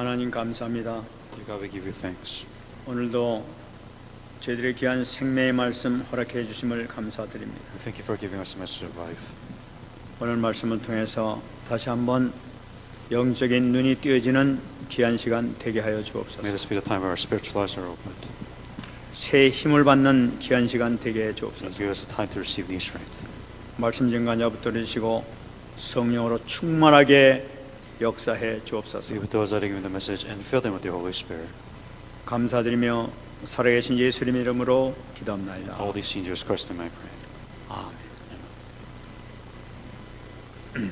하나님 감사합니다. Dear God, we give you thanks. 오늘도 저희들의 귀한 생명의 말씀 허락해 주심을 감사드립니다. We thank you for giving us a message of life. 오늘 말씀을 통해서 다시 한번 영적인 눈이 띄어지는 귀한 시간 되게 하여 May 주옵소서. this be the time where our spiritual eyes are opened. 새 힘을 받는 귀한 시간 되게 해 And 주옵소서. give us a time to receive new strength. 말씀 증거자 붙들으시고 성령으로 충만하게 역사해 주옵소서. Be with those that are given the message and fill them with the Holy Spirit. 감사드리며 살아계신 예수님 이름으로 기도합나이다. All these in Jesus Christ name I pray. 아멘.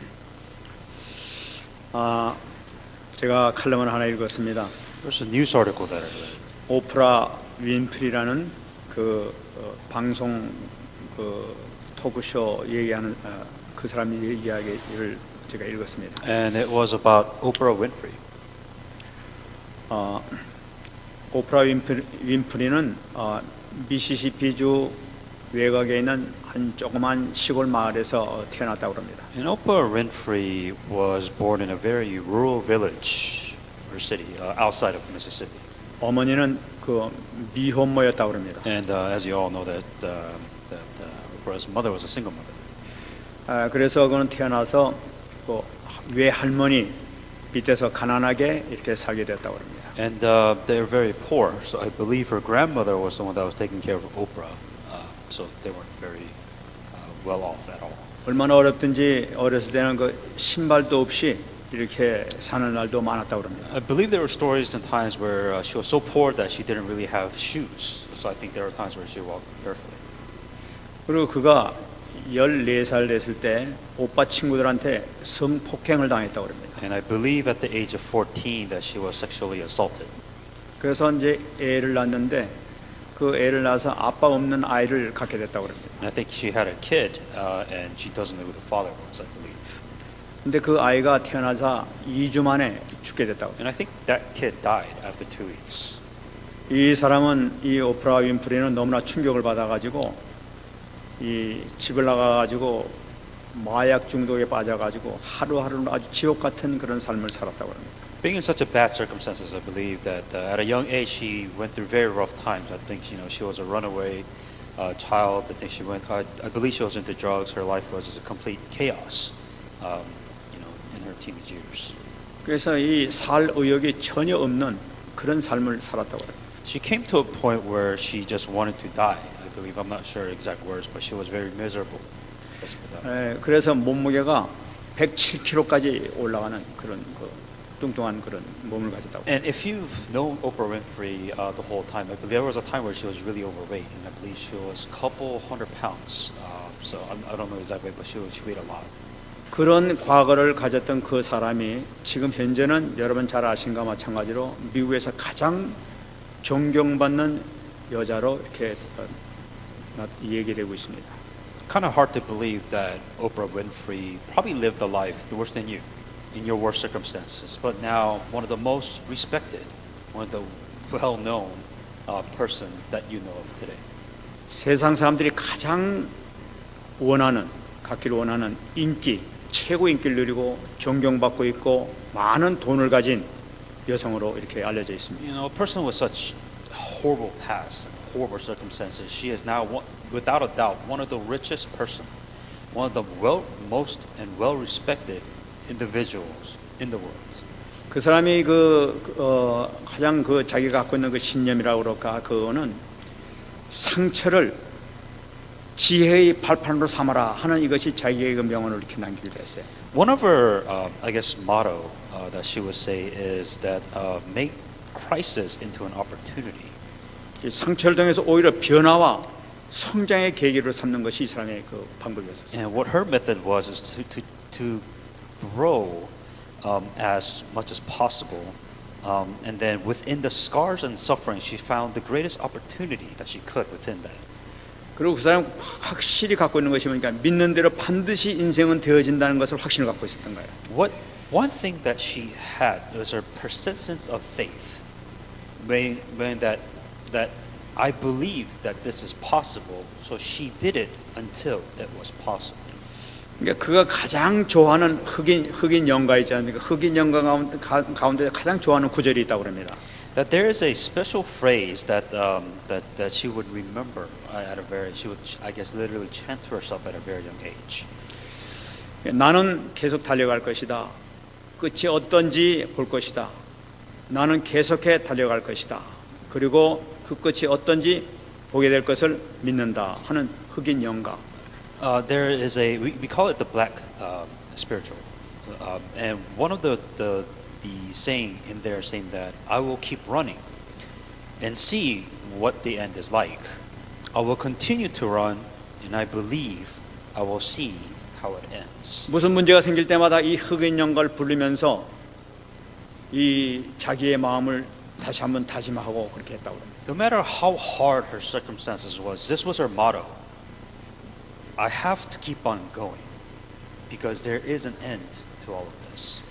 제가 칼럼을 하나 읽었습니다. There's a news article that I read. 오프라 윈프리라는 그 방송 그 토크쇼 얘기하는 그 사람 이야기를 제가 읽었습니다. And it was about Oprah Winfrey. 오프라 윈프리는 미시시피주 외곽에 있는 한 조그만 시골 마을에서 태어났다고 합니다. And Oprah Winfrey was born in a very rural village or city outside of Mississippi. 어머니는 그 미혼모였다고 합니다. And as you all know, that Oprah's mother was a single mother. 그래서 그는 태어나서 그 외할머니 밑에서 가난하게 이렇게 살게 됐다고 합니다. And they were very poor, so I believe her grandmother was the one that was taking care of Oprah. So they weren't very well off at all. 얼마나 어렵든지 어렸을 때는 그 신발도 없이 이렇게 사는 날도 많았다고 합니다. I believe there were stories and times where she was so poor that she didn't really have shoes. So I think there were times where she walked barefoot. 그리고 그가 14살 됐을 때 오빠 친구들한테 성폭행을 당했다고 합니다. And I believe at the age of 14 that she was sexually assaulted. 그래서 이제 애를 낳았는데 그 애를 낳아서 아빠 없는 아이를 갖게 됐다고 합니다. And I think she had a kid, and she doesn't know who the father was, I believe. 근데 그 아이가 태어나서 2주 만에 죽게 됐다고. And I think that kid died after 2 weeks. 이 사람은 이 오프라 윈프리는 너무나 충격을 받아가지고 이 집을 나가가지고 마약 중독에 빠져가지고 하루하루 아주 지옥 같은 그런 삶을 살았다고 합니다. Being in such a bad circumstances, I believe that at a young age she went through very rough times. I think she was a runaway child. I think I believe she was into drugs. Her life was a complete chaos, in her teenage years. 그래서 이 살 의욕이 전혀 없는 그런 삶을 살았다고 합니다. She came to a point where she just wanted to die. I believe, I'm not sure exact words, but she was very miserable. 그래서 몸무게가 107kg까지 올라가는 그런 그 뚱뚱한 그런 몸을 가졌다고. And if you've known Oprah Winfrey the whole time, I believe there was a time where she was really overweight, and I believe she was a couple 100 pounds. So I don't know exactly, but she weighed a lot. 그런 과거를 가졌던 그 사람이 지금 현재는 여러분 잘 아신 것과 마찬가지로 미국에서 가장 존경받는 여자로 이렇게 얘기되고 있습니다. Kind of hard to believe that Oprah Winfrey probably lived a life worse than you in your worst circumstances, but now one of the most respected, one of the well-known person that you know of today. 세상 사람들이 가장 갖기를 원하는 인기, 최고 인기를 누리고 존경받고 있고 많은 돈을 가진 여성으로 이렇게 알려져 있습니다. You know, a person with such horrible past and horrible circumstances, she is now, without a doubt, one of the richest person, one of the most and well-respected individuals in the world. 그 사람이 가장 자기가 갖고 있는 그 신념이라고 그럴까 그거는 상처를 지혜의 발판으로 삼아라 하는 이것이 자기의 그 명언을 이렇게 남기기도 했어요. One of her, I guess, motto that she would say is that make crisis into an opportunity. 상처를 통해서 오히려 변화와 성장의 계기로 삼는 것이 이 사람의 그 방법이었어요. And what her method was is to grow as much as possible, and then within the scars and suffering, she found the greatest opportunity that she could within that. 그리고 그 사람 확실히 갖고 있는 것이 뭐니까 믿는 대로 반드시 인생은 되어진다는 것을 확신을 갖고 있었던 거예요. One thing that she had was her persistence of faith, meaning that I believe that this is possible, so she did it until it was possible. 그러니까 그가 가장 좋아하는 흑인 연가 있지 않습니까? 흑인 연가 가운데 가장 좋아하는 구절이 있다고 합니다. That there is a special phrase that that she would remember at a very, she would, I guess, literally chant to herself at a very young age. 나는 계속 달려갈 것이다. 끝이 어떤지 볼 것이다. 나는 계속해 달려갈 것이다. 그리고 그 끝이 어떤지 보게 될 것을 믿는다 하는 흑인 연가. There is we call it the black spiritual, and one of the saying in there saying that I will keep running and see what the end is like. I will continue to run and I believe I will see how it ends. 무슨 문제가 생길 때마다 이 흑인 연가를 부르면서 이 자기의 마음을 다시 한번 다짐하고 그렇게 했다고 합니다. No matter how hard her circumstances was, this was her motto. I have to keep on going because there is an end to all of this.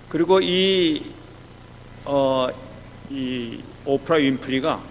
그리고 이 오프라 윈프리가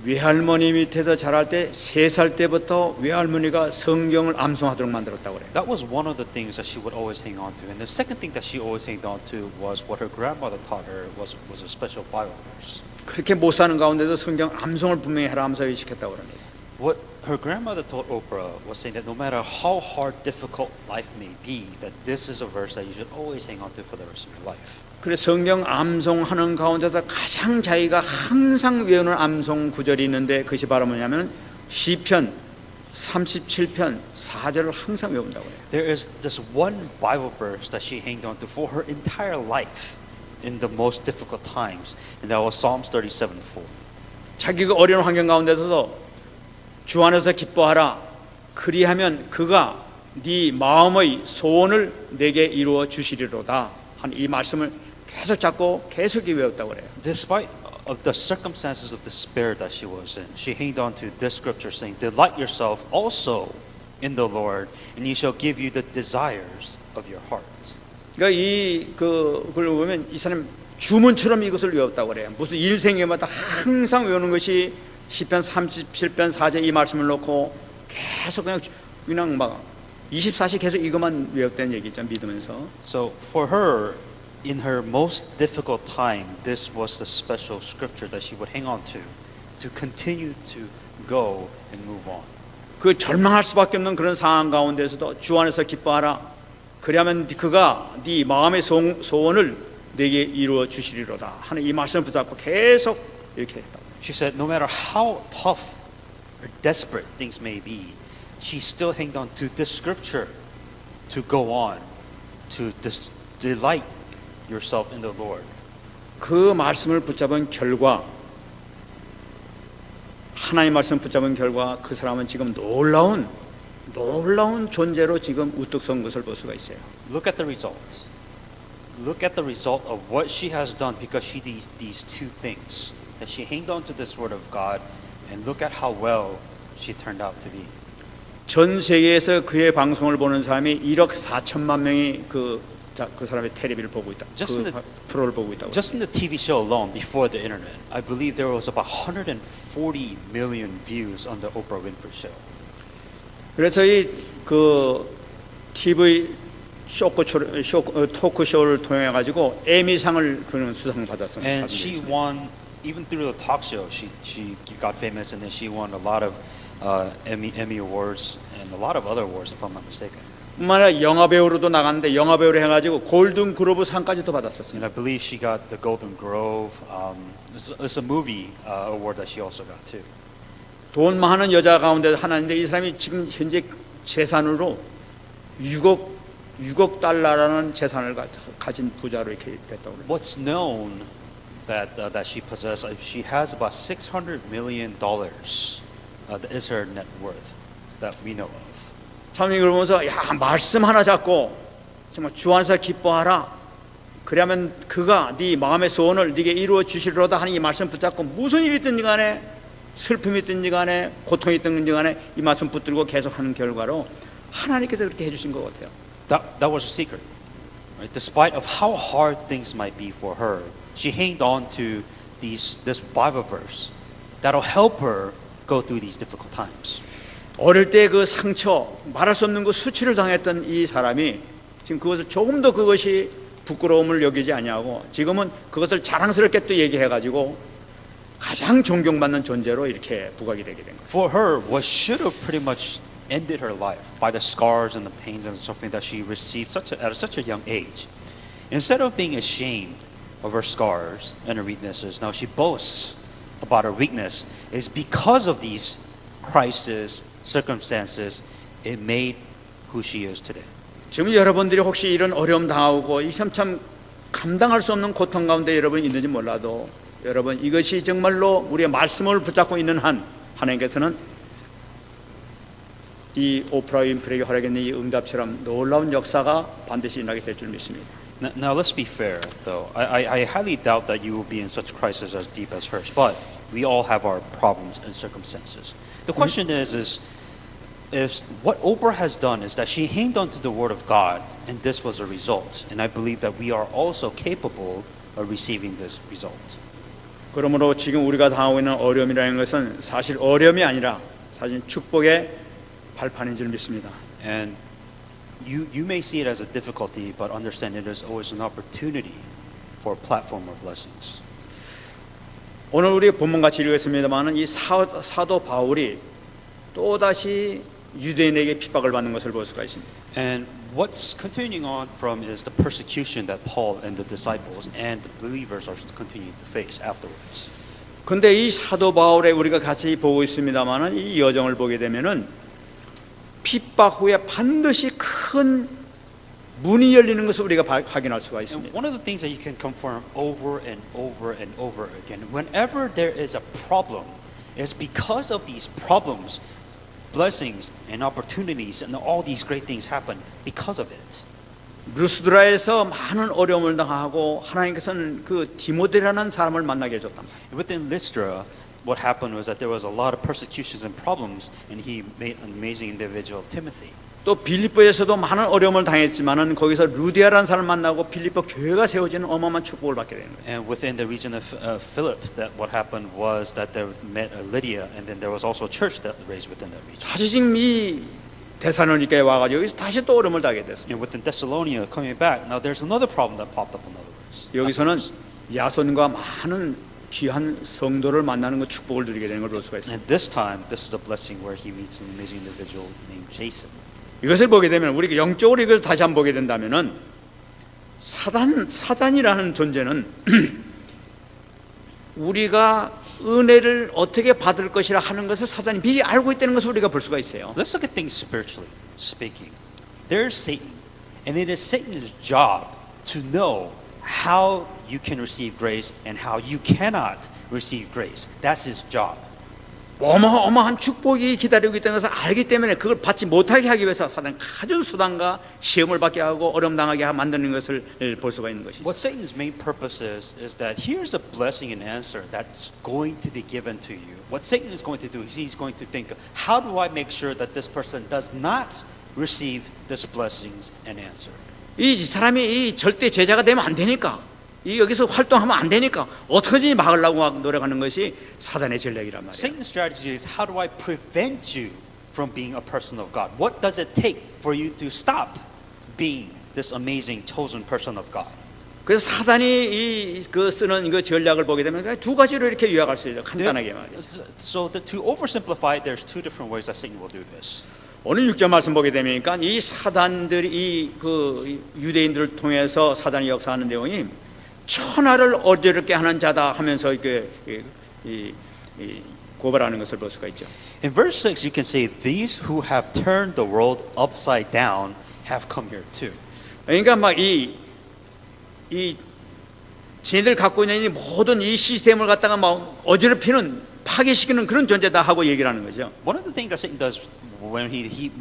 외할머니 밑에서 자랄 때 3살 때부터 외할머니가 성경을 암송하도록 만들었다고 그래요. That was one of the things that she would always hang on to. And the second thing that she always hanged on to was what her grandmother taught her was a special Bible verse. 그렇게 못 사는 가운데도 성경 암송을 분명히 해라 하면서 의식했다고 그럽니다. What her grandmother told Oprah was saying that no matter how hard, difficult life may be, that this is a verse that you should always hang on to for the rest of your life. 그래서 성경 암송하는 가운데서 가장 자기가 항상 외우는 암송 구절이 있는데 그것이 바로 뭐냐면 시편 37편 4절을 항상 외운다고 해요. There is this one Bible verse that she hanged on to for her entire life in the most difficult times, and that was Psalms 37:4. 자기가 어려운 환경 가운데서도 주 안에서 기뻐하라. 그리하면 그가 네 마음의 소원을 내게 이루어 주시리로다. 한 이 말씀을 계속 잡고 계속 외웠다고 그래요. Despite of the circumstances of despair that she was in, she hanged on to this scripture saying, "Delight yourself also in the Lord, and He shall give you the desires of your heart." 그러니까 그걸 보면 이 사람 주문처럼 이것을 외웠다고 그래요. 무슨 일생에마다 항상 외우는 것이 시편 37편 4절 이 말씀을 놓고 계속 그냥 막 24시 계속 이것만 외웠다는 얘기죠. 믿으면서. So for her, in her most difficult time, this was the special scripture that she would hang on to continue to go and move on. 그 절망할 수밖에 없는 그런 상황 가운데서도 주 안에서 기뻐하라. 그러면 그가 네 마음의 소원을 내게 이루어 주시리로다 하는 이 말씀을 붙잡고 계속 이렇게 했다. She said, no matter how tough or desperate things may be, she still hanged on to this scripture to go on, to delight yourself in the Lord. 그 말씀을 붙잡은 결과, 하나님 말씀 붙잡은 결과 그 사람은 지금 놀라운 존재로 지금 우뚝 선 것을 볼 수가 있어요. Look at the results. Look at the result of what she has done because she did these two things. That she hanged on to this word of God, and look at how well she turned out to be. 전 세계에서 그의 방송을 보는 사람이 1억 4천만 명이 그 사람의 텔레비를 보고 있다. 그 프로를 보고 있다고. Just in the TV show alone, before the internet, I believe there was about 140 million views on the Oprah Winfrey Show. 그래서 그 TV 토크쇼를 통해 가지고 에미상을 그런 수상을 받았습니다. And she won, even through the talk show, she got famous, and then she won a lot of Emmy awards and a lot of other awards, if I'm not mistaken. 뿐만 아니라 영화 배우로도 나갔는데 영화 배우로 해가지고 골든 글로브 상까지도 And 받았었습니다. I believe she got the Golden Grove. It's a movie award that she also got too. 돈 많은 여자 가운데 하나인데 이 사람이 지금 현재 재산으로 6억 달러라는 재산을 가진 부자로 이렇게 됐다고 그래요. What's known that she possesses, she has about $600 million. That is her net worth that we know of. 참 이걸 보면서 야 말씀 하나 잡고 정말 주 안에서 기뻐하라. 그러면 그가 네 마음의 소원을 네게 이루어 주시리로다 하는 이 말씀 붙잡고 무슨 일이 있든지 간에 슬픔이 있든지 간에 고통이 있든지 간에 이 말씀 붙들고 계속 하는 결과로 하나님께서 그렇게 해주신 것 같아요. That was her secret. Right? Despite of how hard things might be for her, she hanged on to this Bible verse that'll help her go through these difficult times. 어릴 때 그 상처, 말할 수 없는 그 수치를 당했던 이 사람이 지금 그것을 조금 더 그것이 부끄러움을 여기지 아니하고 지금은 그것을 자랑스럽게 또 얘기해가지고 가장 존경받는 존재로 이렇게 부각이 되게 된 거예요. For her, what should have pretty much ended her life by the scars and the pains and suffering that she received at such a young age, instead of being ashamed of her scars and her weaknesses, now she boasts about her weakness. Is because of these crises, circumstances, it made who she is today. 지금 여러분들이 혹시 이런 어려움 당하고 참 감당할 수 없는 고통 가운데 여러분이 있는지 몰라도 여러분 이것이 정말로 우리의 말씀을 붙잡고 있는 한 하나님께서는 이 오프라 윈프리에게 허락했는 이 응답처럼 놀라운 역사가 반드시 일어나게 될 줄 믿습니다. Now let's be fair, though. I highly doubt that you will be in such crisis as deep as hers, but we all have our problems and circumstances. The question is what Oprah has done is that she hanged on to the Word of God, and this was a result. And I believe that we are also capable of receiving this result. 그러므로 지금 우리가 당하고 있는 어려움이라는 것은 사실 어려움이 아니라 사실 축복의 발판인 줄 믿습니다. And you may see it as a difficulty, but understand it is always an opportunity for a platform of blessings. 오늘 우리 본문같이 읽었습니다마는 이 사도 바울이 또다시 유대인에게 핍박을 받는 것을 볼 수가 있습니다. And what's continuing on from is the persecution that Paul and the disciples and the believers are continuing to face afterwards. 근데 이 사도 바울의 우리가 같이 보고 있습니다마는 이 여정을 보게 되면은 핍박 후에 반드시 큰 문이 열리는 것을 우리가 확인할 수가 And 있습니다. one of the things that you can confirm over and over and over again, whenever there is a problem, is because of these problems, blessings and opportunities and all these great things happen because of it. 루스드라에서 많은 어려움을 당하고 하나님께서는 그 디모데라는 사람을 만나게 해줬단 말이에요. Within Lystra, what happened was that there was a lot of persecutions and problems, and he made an amazing individual of Timothy. 또 빌립보에서도 많은 어려움을 당했지만은 거기서 루디아라는 사람을 만나고 빌립보 교회가 세워지는 어마어마한 축복을 받게 되는 거예요. And within the region of Philip, that what happened was that they met Lydia, and then there was also a church that raised within that region. 다시 지금 이 데살로니가에 와가지고 여기서 다시 또 어려움을 당하게 됐습니다. And within Thessalonica, coming back, now there's another problem that popped up in other words. 여기서는 야손과 많은 귀한 성도를 만나는 그 축복을 누리게 되는 걸 볼 수가 있습니다. And this time, this is a blessing where he meets an amazing individual named Jason. 이것을 보게 되면 우리가 영적으로 이걸 다시 한번 보게 된다면은 사단이라는 존재는 우리가 은혜를 어떻게 받을 것이라 하는 것을 사단이 미리 알고 있다는 것을 우리가 볼 수가 있어요. Let's look at things spiritually speaking. There's Satan, and it is Satan's job to know how you can receive grace and how you cannot receive grace. That's his job. 어마어마한 축복이 기다리고 있다는 것을 알기 때문에 그걸 받지 못하게 하기 위해서 사단이 가진 수단과 시험을 받게 하고 어려움 당하게 만드는 것을 볼 수가 있는 것이죠. What Satan's main purpose is that here's a blessing and answer that's going to be given to you. What Satan is going to do is he's going to think, how do I make sure that this person does not receive this blessings and answer? 이 사람이 이 절대 제자가 되면 안 되니까 이 여기서 활동하면 안 되니까 어떻게든지 막으려고 막 노력하는 것이 사단의 전략이란 말이에요. Satan's strategy is how do I prevent you from being a person of God? What does it take for you to stop being this amazing chosen person of God? 그래서 사단이 그 쓰는 그 전략을 보게 되면 두 가지로 이렇게 요약할 수 있어요. 간단하게 말이죠. So to oversimplify it, there's two different ways that Satan will do this. 오늘 6절 말씀 보게 되니까 이 사단들이 그 유대인들을 통해서 사단이 역사하는 내용이 천하를 어지럽게 하는 자다 하면서 이렇게 고발하는 것을 볼 수가 있죠. In verse 6, you can say, these who have turned the world upside down have come here too. 그러니까 막 이 지네들 갖고 있는 이 모든 이 시스템을 갖다가 막 어지럽히는 파괴시키는 그런 존재다 하고 얘기를 하는 거죠. One of the things that Satan does when he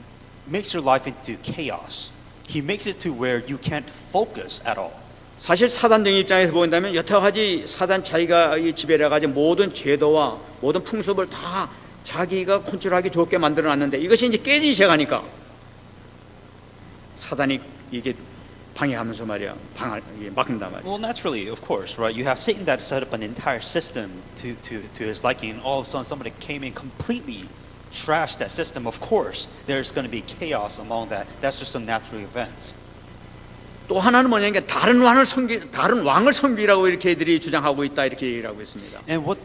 makes your life into chaos, he makes it to where you can't focus at all. 사실 사단적인 입장에서 본다면 여러 가지 사단 자기가 지배를 해가지고 모든 제도와 모든 풍습을 다 자기가 컨트롤하기 좋게 만들어놨는데 이것이 이제 깨지기 시작하니까 사단이 이게 방해하면서 말이야 막는단 말이야. Well, naturally, of course, right? You have Satan that set up an entire system to his liking, and all of a sudden somebody came in completely trash that system, of course, there's going to be chaos among that. That's just a natural event. 또 하나는 뭐냐면 다른 왕을 섬기라고 이렇게 이들이 주장하고 있다 이렇게 얘기를 하고 있습니다. And what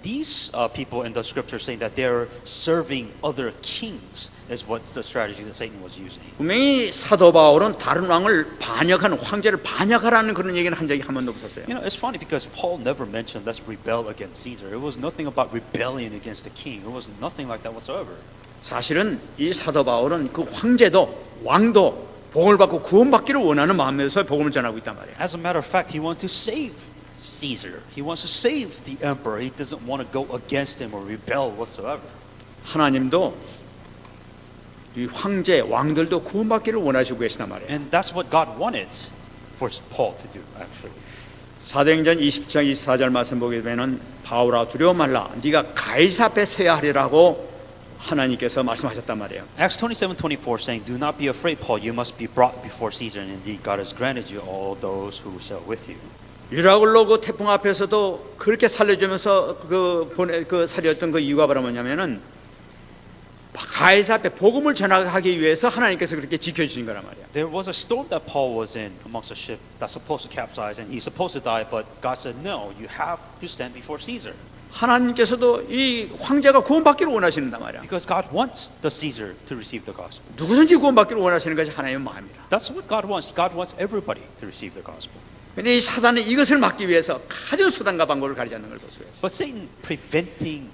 these people in the scripture saying that they're serving other kings is what the strategy that Satan was using. 분명히 사도 바울은 다른 왕을 반역하는 황제를 반역하라는 그런 얘기는 한 적이 한 번도 없었어요. You know, it's funny because Paul never mentioned let's rebel against Caesar. It was nothing about rebellion against the king. It was nothing like that whatsoever. 사실은 이 사도 바울은 그 황제도 왕도 복음을 받고 구원받기를 원하는 마음에서 복음을 전하고 있단 말이에요. As a matter of fact, he wants to save Caesar. He wants to save the emperor. He doesn't want to go against him or rebel whatsoever. 하나님도 이 황제 왕들도 구원받기를 원하시고 계시단 말이에요. And that's what God wanted for Paul to do, actually. 사도행전 20장 24절 말씀 보게 되면은 바울아 두려워 말라 네가 가이사 앞에 서야 하리라고 하나님께서 말씀하셨단 말이에요. Acts 27:24 saying, "Do not be afraid, Paul. You must be brought before Caesar, and indeed God has granted you all those who sail with you." 유라굴로 그 태풍 앞에서도 그렇게 살려주면서 살렸던 그 이유가 바로 뭐냐면은 가이사 앞에 복음을 전하기 위해서 하나님께서 그렇게 지켜주신 거란 말이야. There was a storm that Paul was in amongst a ship that's supposed to capsize, and he's supposed to die, but God said, "No, you have to stand before Caesar." 하나님께서도 이 황제가 구원받기를 원하시는단 말이야. Because God wants the Caesar to receive the gospel. 누구든지 구원받기를 원하시는 것이 하나님의 마음이다. That's what God wants. God wants everybody to receive the gospel. 근데 이 사단은 이것을 막기 위해서 가진 수단과 방법을 가리지 않는 걸 볼 수가 있어. But Satan preventing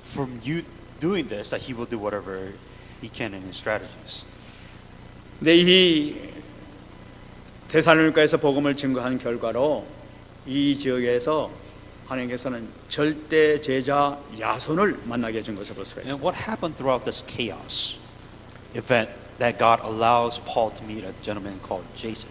from you doing this, that he will do whatever he can in his strategies. 근데 이 데살로니가에서 복음을 증거한 결과로 이 지역에서 하나님께서는 절대 제자 야손을 만나게 해준 것을 볼 수가 있어요. And what happened throughout this chaos event that God allows Paul to meet a gentleman called Jason.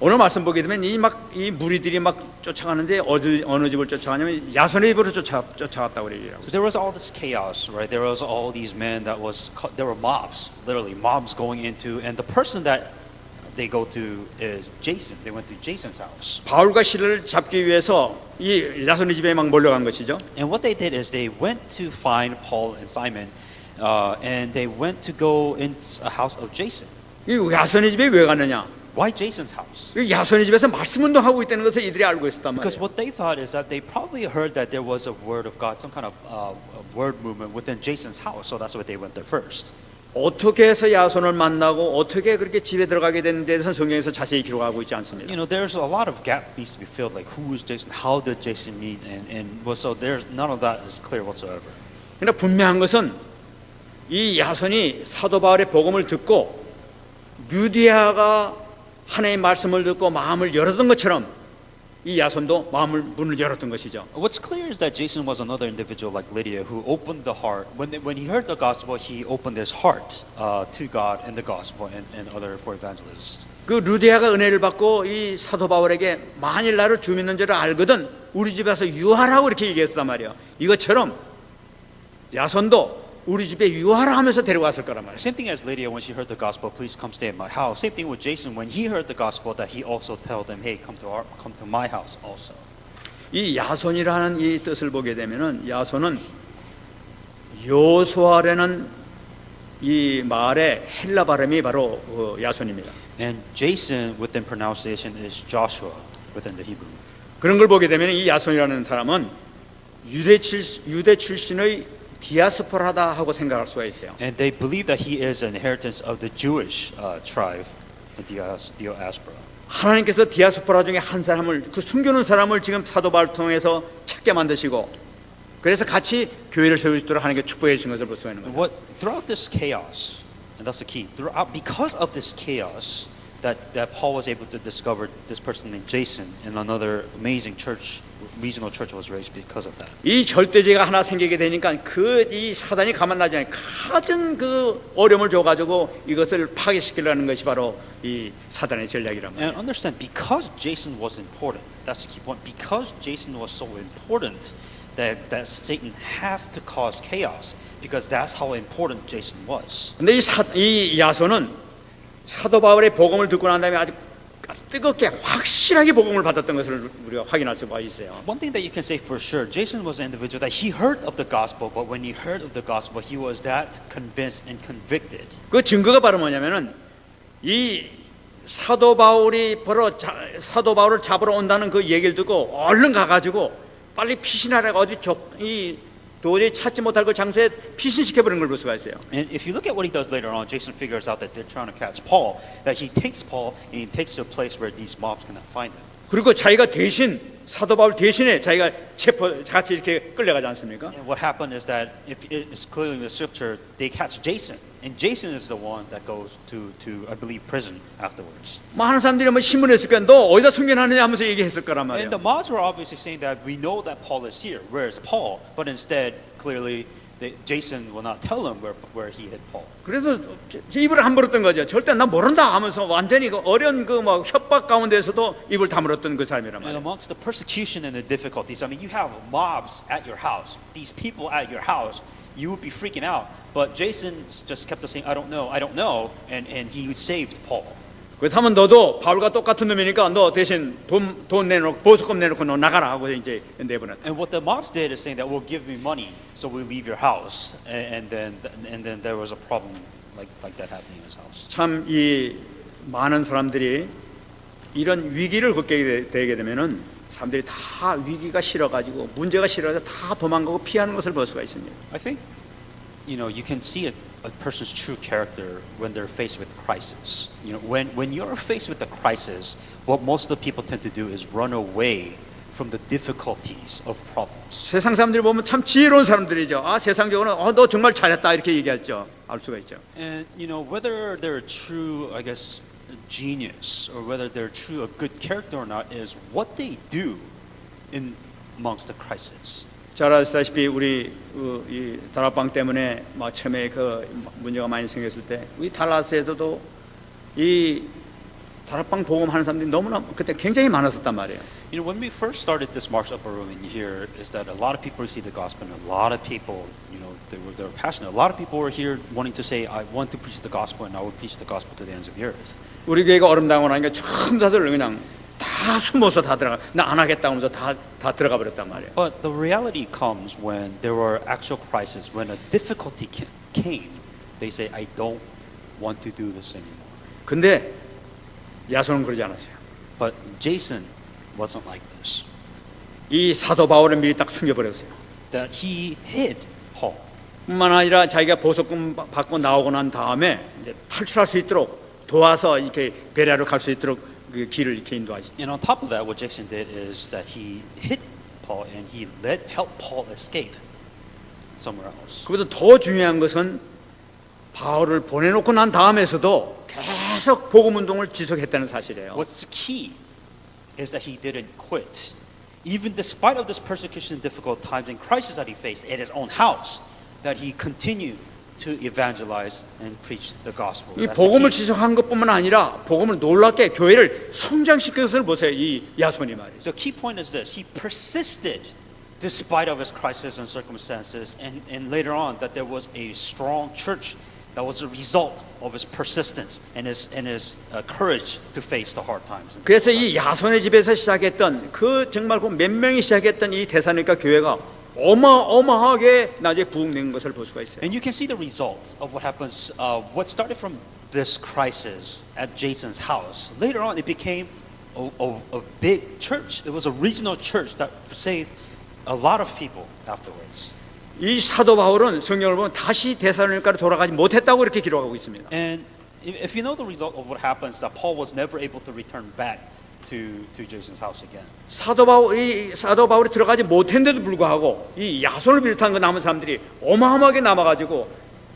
오늘 말씀 보게 되면 이 무리들이 막 쫓아가는데 어느 집을 쫓아가냐면 야손의 집으로 쫓아갔다고 얘기해요. So there was all this chaos, right? There was all these men there were mobs, literally mobs going into, and the person that they go to is Jason. They went to Jason's house. 바울과 실을 잡기 위해서 이 야손의 집에 막 몰려간 것이죠. And what they did is they went to find Paul and Simon, and they went to go in a house of Jason. 이 야손의 집에 왜 갔느냐? Why Jason's house? 이 야손의 집에서 말씀 운동하고 있다는 것을 이들이 알고 있었단 Because 말이에요. what they thought is that they probably heard that there was a word of God, some kind of word movement within Jason's house. So that's why they went there first. 어떻게 해서 야손을 만나고 어떻게 그렇게 집에 들어가게 되는 데서 성경에서 자세히 기록하고 있지 않습니다. You know, there's a lot of gap needs to be filled. Like who is Jason? How did Jason meet? So there's none of that is clear whatsoever. 그러나 분명한 것은 이 야손이 사도 바울의 복음을 듣고 유디아가 하나님의 말씀을 듣고 마음을 열었던 것처럼 이 야손도 문을 열었던 것이죠. What's clear is that Jason was another individual like Lydia who opened the heart. When he heard the gospel, he opened his heart to God and the gospel and other for evangelists. 그 루디아가 은혜를 받고 이 사도 바울에게 만일 나를 주 믿는 줄을 알거든 우리 집에서 유하라고 이렇게 얘기했단 말이에요. 이것처럼 야손도 우리 집에 유하라 하면서 데려왔을 거란 말이에요. Same thing as Lydia when she heard the gospel, please come stay at my house. Same thing with Jason when he heard the gospel that he also told them, hey, come to my house also. 이 야손이라는 이 뜻을 보게 되면은 야손은 요수아라는 이 말의 헬라 발음이 바로 야손입니다. And Jason within pronunciation is Joshua within the Hebrew. 그런 걸 보게 되면 이 야손이라는 사람은 유대 출신의 디아스포라다 하고 생각할 수가 있어요. And they believe that he is an inheritance of the Jewish tribe, the diaspora. 하나님께서 디아스포라 중에 한 사람을 그 숨겨놓은 사람을 지금 사도 바울을 통해서 찾게 만드시고 그래서 같이 교회를 세울 수 있도록 하나님께 축복해 주신 것을 볼 수가 있는 거죠. Throughout this chaos, and that's the key. Because of this chaos, that Paul was able to discover this person named Jason, and another amazing church, regional church was raised because of that. 이 절대죄가 하나 생기게 되니까 이 사단이 가만나지 않아요. 가진 그 어려움을 줘가지고 이것을 파괴시키려는 것이 바로 이 사단의 전략이란 말이에요. And understand, because Jason was important, that's the key point. Because Jason was so important, that Satan have to cause chaos, because that's how important Jason was. 근데 이 야손은 사도 바울의 복음을 듣고 난 다음에 아주 뜨겁게 확실하게 복음을 받았던 것을 우리가 확인할 수가 있어요. One thing that you can say for sure, Jason was an individual that he heard of the gospel, but when he heard of the gospel, he was that convinced and convicted. 그 증거가 바로 뭐냐면은 이 사도 바울을 잡으러 온다는 그 얘기를 듣고 얼른 가가지고 빨리 피신하라고 이 도저히 찾지 못할 그 장소에 피신시켜버리는 걸 볼 수가 있어요. And if you look at what he does later on, Jason figures out that they're trying to catch Paul, that he takes Paul and he takes to a place where these mobs cannot find him. 그리고 자기가 대신 사도 바울 대신에 자기가 같이 이렇게 끌려가지 않습니까? And what happened is that if it's clearly in the scripture, they catch Jason, and Jason is the one that goes to I believe prison afterwards. 많은 사람들이 뭐 신문에 했을 거야. 너 어디다 숨겨놨느냐 하면서 얘기했을 거란 말이에요. And the mobs were obviously saying that we know that Paul is here. Where is Paul? But instead, clearly, Jason will not tell them where he hid Paul. 그래서 입을 다물었던 거죠. 절대 나 모른다 하면서 완전히 그 어려운 그 막 협박 가운데서도 입을 다물었던 그 사람이란 And 말이에요. amongst the persecution and the difficulties, I mean, you have mobs at your house. These people at your house, you would be freaking out. But Jason just kept on saying, I don't know, and he saved Paul. 그렇다면 너도 바울과 똑같은 놈이니까 너 대신 돈 내놓고 보석금 내놓고 너 나가라 하고 이제 내보냈다. And what the mobs did is saying that we'll give you money, so we'll leave your house. And then there was a problem like that happening in his house. 참 이 많은 사람들이 이런 위기를 겪게 되게 되면은 사람들이 다 위기가 싫어가지고 문제가 싫어서 다 도망가고 피하는 것을 볼 수가 있습니다. I think, you can see a person's true character when they're faced with crisis. When you're faced with a crisis, what most of the people tend to do is run away from the difficulties of problems. 세상 사람들이 보면 참 지혜로운 사람들이죠. 아 세상적으로는 너 정말 잘했다 이렇게 얘기하죠. 알 수가 있죠. And whether they're true, I guess, genius, or whether they're true a good character or not, is what they do in amongst the crisis. 잘 아시다시피 우리 이 다락방 때문에 막 처음에 그 문제가 많이 생겼을 때 우리 달라스에서도 이 다락방 복음하는 사람들이 너무나 그때 굉장히 많았었단 말이에요. When we first started this Mark's Upper Room in here, is that a lot of people received the gospel, and a lot of people, they were passionate. A lot of people were here wanting to say, I want to preach the gospel, and I will preach the gospel to the ends of the earth. 우리 교회가 어림당하고 나니까 처음 다들 그냥 다 숨어서 다 들어가. 나 안 하겠다 하면서 다 들어가 버렸단 말이에요. But the reality comes when there were actual crises, when a difficulty came, they say, I don't want to do this anymore. 근데 야손은 그러지 않았어요. But Jason wasn't like this. 이 사도 바울을 미리 딱 숨겨버렸어요. That he hid Paul. 뿐만 아니라 자기가 보석금 받고 나오고 난 다음에 이제 탈출할 수 있도록 도와서 이렇게 베레아로 갈 수 있도록 그 길을 이렇게 인도하지. And on top of that, what Jason did is that he hid Paul and he helped Paul escape somewhere else. 그보다 더 중요한 것은 바울을 보내놓고 난 다음에서도 계속 복음 운동을 지속했다는 사실이에요. What's key is that he didn't quit. Even despite of this persecution and difficult times and crisis that he faced at his own house, that he continued to evangelize and preach the gospel. 이 That's the 복음을 key. 지속한 것뿐만 아니라 복음을 놀랍게 교회를 성장시킨 것을 보세요. 이 야손이 말이죠. The key point is this: he persisted despite of his crisis and circumstances, and later on that there was a strong church that was a result of his persistence and his courage to face the hard times. 그래서 이 야손의 집에서 시작했던 그 정말 그 몇 명이 시작했던 이 데살로니가 교회가 어마어마하게 나중에 부흥된 것을 볼 수가 있어요. And you can see the results of what happens. What started from this crisis at Jason's house, later on it became a big church. It was a regional church that saved a lot of people afterwards. 이 사도 바울은 성경을 보면 다시 데살로니가로 돌아가지 못했다고 이렇게 기록하고 있습니다. And if you know the result of what happens, that Paul was never able to return back to Jason's house again. 사도 바울이 들어가지 못했는데도 불구하고 이 야손을 비롯한 그 남은 사람들이 어마어마하게 남아가지고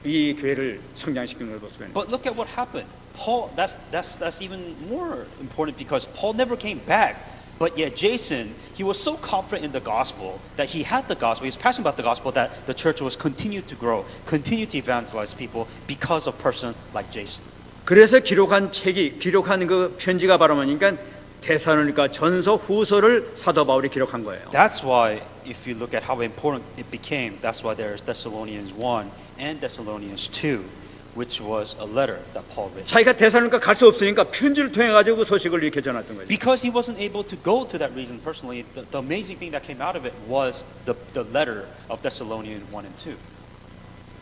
이 교회를 성장시키는 걸 볼 수가 있는. But look at what happened. Paul, that's even more important because Paul never came back. But yet Jason, he was so confident in the gospel that he had the gospel, he was passionate about the gospel, that the church was continued to grow, continued to evangelize people because of a person like Jason. 그래서 기록한 그 편지가 바로 뭐니까 데살로니가 전서 후서를 사도 바울이 기록한 거예요. That's why if you look at how important it became, that's why there's Thessalonians 1 and Thessalonians 2, which was a letter that Paul wrote. 자기가 데살로니가 갈 수 없으니까 편지를 통해 가지고 소식을 이렇게 전했던 거죠. Because he wasn't able to go to that region personally, the amazing thing that came out of it was the letter of Thessalonians 1 and 2.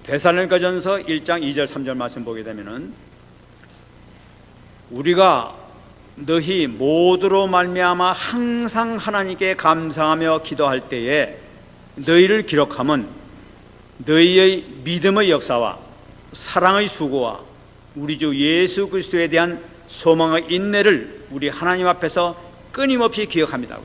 데살로니가전서 1장 2절 3절 말씀 보게 되면은 우리가 너희 모두로 말미암아 항상 하나님께 감사하며 기도할 때에 너희를 기록함은 너희의 믿음의 역사와 사랑의 수고와 우리 주 예수 그리스도에 대한 소망의 인내를 우리 하나님 앞에서 끊임없이 기억합니다.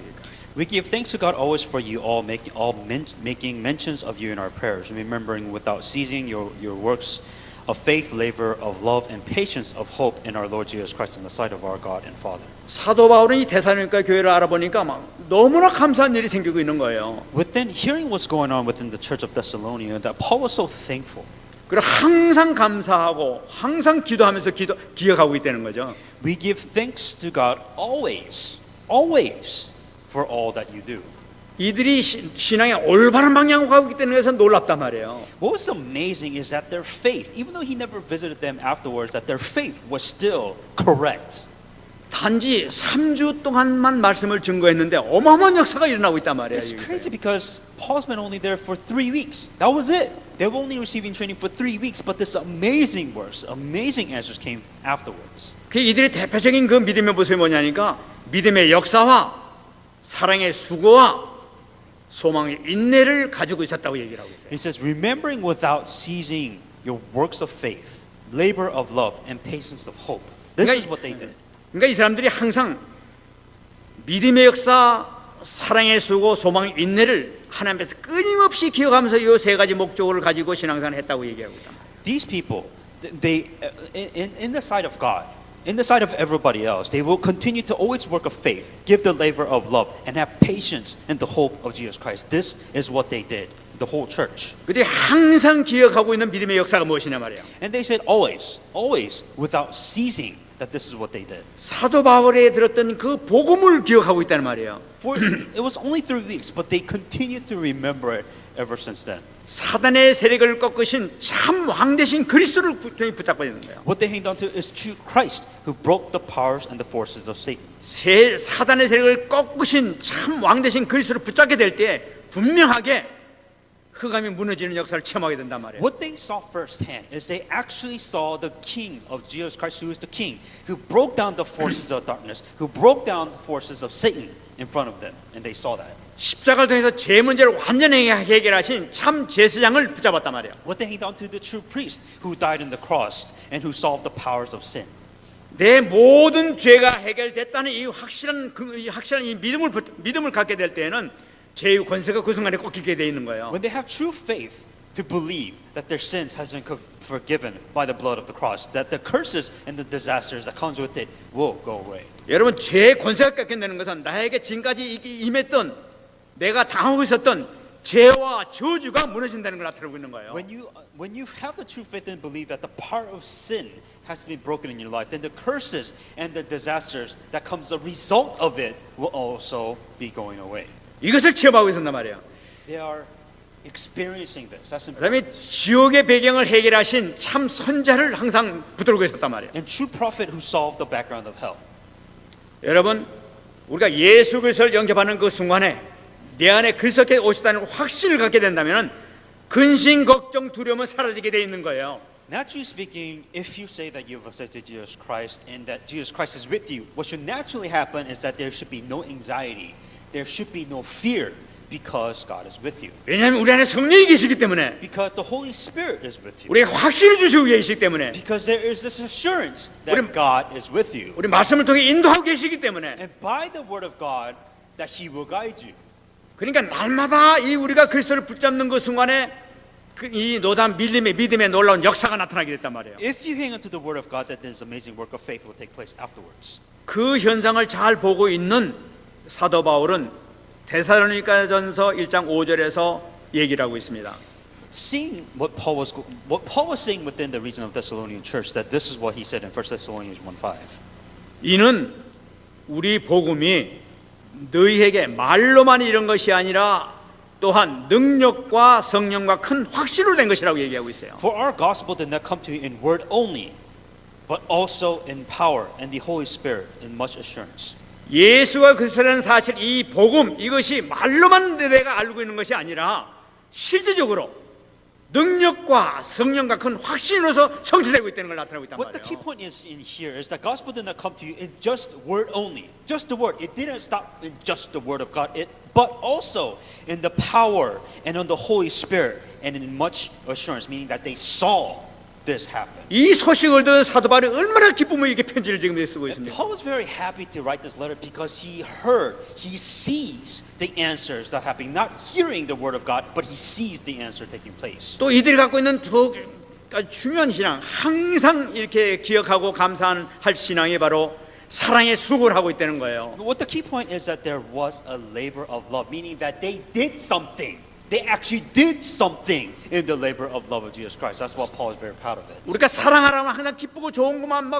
We give thanks to God always for you all, making mentions of you in our prayers, remembering without ceasing your works of faith, labor of love, and patience of hope in our Lord Jesus Christ in the sight of our God and Father. 사도 바울은 이 데살로니가 교회를 알아보니까 막 너무나 감사한 일이 생기고 있는 거예요. Within hearing what's going on within the church of Thessalonica, that Paul was so thankful. 그리고 항상 감사하고 항상 기도하면서 기억하고 있다는 거죠. We give thanks to God always, always for all that you do. 이들이 신앙의 올바른 방향으로 가고 있다는 것은 놀랍단 말이에요. What was amazing is that their faith, even though he never visited them afterwards, that their faith was still correct. 단지 3주 동안만 말씀을 증거했는데 어마어마한 역사가 일어나고 있단 말이에요. It's crazy because Paul's been only there for 3 weeks. That was it. They were only receiving training for 3 weeks, but this amazing works, amazing answers came afterwards. 그 이들의 대표적인 그 믿음의 모습이 뭐냐니까 믿음의 역사와 사랑의 수고와 소망의 인내를 가지고 있었다고 얘기를 하고 있어요. He says, remembering without ceasing your works of faith, labor of love, and patience of hope. This is what they did. 그러니까 이 사람들이 항상 믿음의 역사, 사랑의 수고, 소망의 인내를 하나님 앞에서 끊임없이 기억하면서 이 세 가지 목적을 가지고 신앙생활을 했다고 얘기하고 있다. These people, they in the sight of God, in the sight of everybody else, they will continue to always work of faith, give the labor of love, and have patience in the hope of Jesus Christ. This is what they did, the whole church. 그들이 항상 기억하고 있는 믿음의 역사가 무엇이냐 말이에요. And they said always, always, without ceasing, that this is what they did. 사도 바울에 들었던 그 복음을 기억하고 있다는 말이에요. For it was only 3 weeks, but they continued to remember it ever since then. 사단의 세력을 꺾으신 참 왕 대신 그리스도를 붙잡고 있는 거예요. What they hanged on to is true Christ, who broke the powers and the forces of Satan. 사단의 세력을 꺾으신 참 왕 대신 그리스도를 붙잡게 될 때 분명하게 흑암이 무너지는 역사를 체험하게 된단 말이에요. What they saw firsthand is they actually saw the King of Jesus Christ, who is the King, who broke down the forces of darkness, who broke down the forces of Satan in front of them, and they saw that. 십자가를 통해서 죄 문제를 완전히 해결하신 참 제사장을 붙잡았단 말이에요. What they hanged on to the true priest, who died on the cross and who solved the powers of sin. 내 모든 죄가 해결됐다는 이 확실한 이 믿음을 갖게 될 때에는 죄의 권세가 그 순간에 꺾이게 돼 있는 거예요. When they have true faith to believe that their sins has been forgiven by the blood of the cross, that the curses and the disasters that comes with it will go away. 여러분 죄의 권세가 꺾인다는 것은 나에게 지금까지 임했던 내가 당하고 있었던 죄와 저주가 무너진다는 걸 나타내고 있는 거예요. When you have the true faith and believe that the power of sin has been broken in your life, then the curses and the disasters that comes the result of it will also be going away. 이것을 체험하고 있었단 말이에요. They are experiencing this. That's important. 그다음에 지옥의 배경을 해결하신 참 선자를 항상 붙들고 있었단 말이에요. And true prophet who solved the background of hell. 여러분, 우리가 예수 그리스도를 영접하는 그 순간에 내 안에 그리스도께 오셨다는 확신을 갖게 된다면 근심, 걱정, 두려움은 사라지게 돼 있는 거예요. Naturally speaking, if you say that you've accepted Jesus Christ and that Jesus Christ is with you, what should naturally happen is that there should be no anxiety, there should be no fear, because God is with you. 왜냐하면 우리 안에 성령이 계시기 때문에, Because the Holy Spirit is with you. 우리에게 확신을 주시고 계시기 때문에, Because there is this assurance that God is with you. 우리 말씀을 통해 인도하고 계시기 때문에, And by the word of God, that He will guide you. 그러니까 날마다 이 우리가 그리스도를 붙잡는 그 순간에 이 노담 믿음의 놀라운 역사가 나타나게 됐단 말이에요. If you hang on to the word of God, that this amazing work of faith will take place afterwards. 그 현상을 잘 보고 있는 사도 바울은 데살로니가전서 1장 5절에서 얘기를 하고 있습니다. Seeing what Paul was saying within the region of Thessalonian church, that this is what he said in 1 Thessalonians 1:5. 이는 우리 복음이 너희에게 말로만 이런 것이 아니라 또한 능력과 성령과 큰 확신으로 된 것이라고 얘기하고 있어요. For our gospel did not come to you in word only, but also in power and the Holy Spirit in much assurance. 예수가 그리스도라는 사실, 이 복음, 이것이 말로만 내가 알고 있는 것이 아니라 실질적으로 능력과 성령과 큰 확신으로서 성취되고 있다는 걸 나타내고 있단 What the key 말이에요. point is in here is that gospel did not come to you in just word only, just the word. It didn't stop in just the word of God, but also in the power and on the Holy Spirit and in much assurance, meaning that they saw this happen. 이 소식을 듣은 사도 바울이 얼마나 기쁨을 이렇게 편지를 지금 쓰고 있습니까? Paul was very happy to write this letter because he heard, he sees the answers that happen, not hearing the word of God, but he sees the answer taking place. 또 이들이 갖고 있는 두 가지 중요한 신앙, 항상 이렇게 기억하고 감사할 신앙이 바로 사랑의 수고를 하고 있다는 거예요. What the key point is that there was a labor of love, meaning that they did something. They actually did something in the labor of love of Jesus Christ. That's why Paul is very proud of it. 우리가 사랑하라면 항상 기쁘고 좋은 것만